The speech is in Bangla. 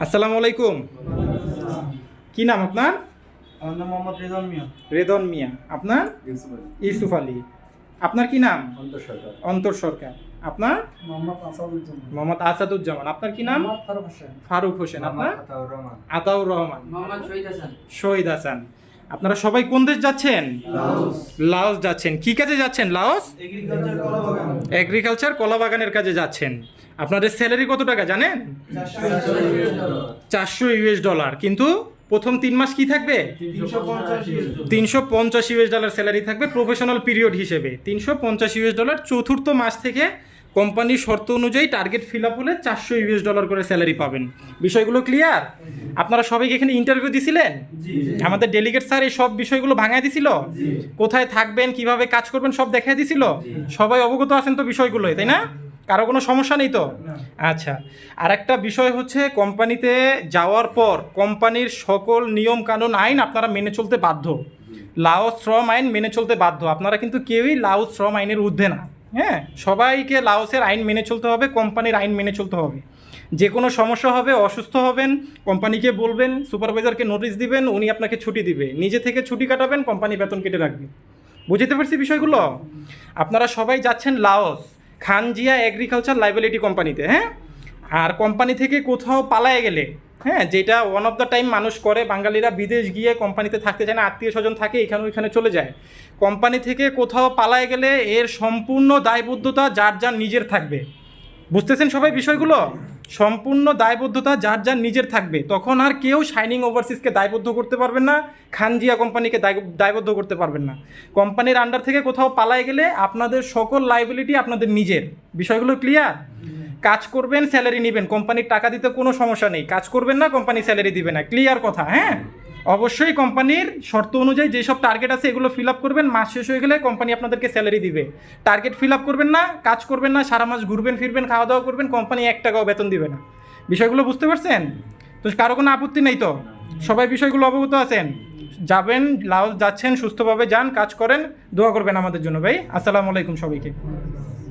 আসসালামু আলাইকুম। কি নাম আপনার? আমার নাম মোহাম্মদ রেদন মিয়া। রেদন মিয়া। আপনার? ইউসুফ আলী। আপনার কি নাম? অন্তর সরকার। অন্তর সরকার। আপনার? মোহাম্মদ আসাদুজ্জামান। মোহাম্মদ আসাদুজ্জামান। আপনার কি নাম? মোহাম্মদ ফারুক হোসেন। ফারুক হোসেন। আপনার? আতাউর রহমান। আতাউর রহমান। মোহাম্মদ শহীদ হাসান। শহীদ হাসান। আপনারা সবাই কোন দেশ যাচ্ছেন? লাওস। লাওস যাচ্ছেন। কি কাজে যাচ্ছেন লাওস? এগ্রিকালচার কলা বাগান। এগ্রিকালচার কলা বাগানের কাজে যাচ্ছেন। আপনাদের স্যালারি কত টাকা জানেন? $400। কিন্তু প্রথম 3 মাস কি থাকবে? 350 ইউএস ডলার স্যালারি থাকবে প্রফেশনাল পিরিয়ড হিসেবে। $350 চতুর্থ মাস থেকে কোম্পানির শর্ত অনুযায়ী টার্গেট ফিল আপ হলে $400 করে স্যালারি পাবেন। বিষয়গুলো ক্লিয়ার? আপনারা সবাই এখানে ইন্টারভিউ দিছিলেন? আমাদের ডেলিগেট স্যার এই সব বিষয়গুলো ভাঙায় দিছিল? কোথায় থাকবেন, কিভাবে কাজ করবেন সব দেখায় দিছিল? সবাই অবগত আছেন তো বিষয়গুলোই, তাই না? কারো কোনো সমস্যা নেই তো? আচ্ছা, আর একটা বিষয় হচ্ছে কোম্পানিতে যাওয়ার পর কোম্পানির সকল নিয়ম কানুন আইন আপনারা মেনে চলতে বাধ্য। লাওস শ্রম আইন মেনে চলতে বাধ্য। আপনারা কিন্তু কেউই লাওস শ্রম আইনের ঊর্ধ্বে না। হ্যাঁ, সবাইকে লাওসের আইন মেনে চলতে হবে, কোম্পানির আইন মেনে চলতে হবে। যে কোনো সমস্যা হবে, অসুস্থ হবেন, কোম্পানিকে বলবেন, সুপারভাইজারকে নোটিশ দিবেন, উনি আপনাকে ছুটি দিবে। নিজে থেকে ছুটি কাটাবেন, কোম্পানি বেতন কেটে রাখবে। বুঝতে পারছি বিষয়গুলো? আপনারা সবাই যাচ্ছেন লাওস খানজিয়া এগ্রিকালচার লাইবিলিটি কোম্পানিতে। হ্যাঁ, আর কোম্পানি থেকে কোথাও পালায়ে গেলে, হ্যাঁ, যেটা ওয়ান অফ দ্য টাইম মানুষ করে, বাঙালিরা বিদেশ গিয়ে কোম্পানিতে থাকতে চায় না, আত্মীয় স্বজন থাকে, এখানে ওইখানে চলে যায়। কোম্পানি থেকে কোথাও পালায়ে গেলে এর সম্পূর্ণ দায়বদ্ধতা যার যার নিজের থাকবে। বুঝতেছেন সবাই বিষয়গুলো? সম্পূর্ণ দায়বদ্ধতা যার যার নিজের থাকবে। তখন আর কেউ শাইনিং ওভারসিজকে দায়বদ্ধ করতে পারবেন না, খানজিয়া কোম্পানিকে দায়বদ্ধ করতে পারবেন না। কোম্পানির আন্ডার থেকে কোথাও পালায় গেলে আপনাদের সকল লাইবিলিটি আপনাদের নিজের। বিষয়গুলো ক্লিয়ার? কাজ করবেন, স্যালারি নেবেন, কোম্পানির টাকা দিতে কোনো সমস্যা নেই। কাজ করবেন না, কোম্পানি স্যালারি দিবে না। ক্লিয়ার কথা? হ্যাঁ, অবশ্যই কোম্পানির শর্ত অনুযায়ী যেসব টার্গেট আছে এগুলো ফিল আপ করবেন। মাস শেষ হয়ে গেলে কোম্পানি আপনাদেরকে স্যালারি দিবে। টার্গেট ফিল আপ করবেন না, কাজ করবেন না, সারা মাস ঘুরবেন ফিরবেন, খাওয়া দাওয়া করবেন, কোম্পানি 1 টাকাও বেতন দিবে না। বিষয়গুলো বুঝতে পারছেন তো? কারো কোনো আপত্তি নেই তো? সবাই বিষয়গুলো অবগত আছেন? যাবেন, লাওস যাচ্ছেন, সুস্থভাবে যান, কাজ করেন, দোয়া করবেন আমাদের জন্য ভাই। আসসালামু আলাইকুম সবাইকে।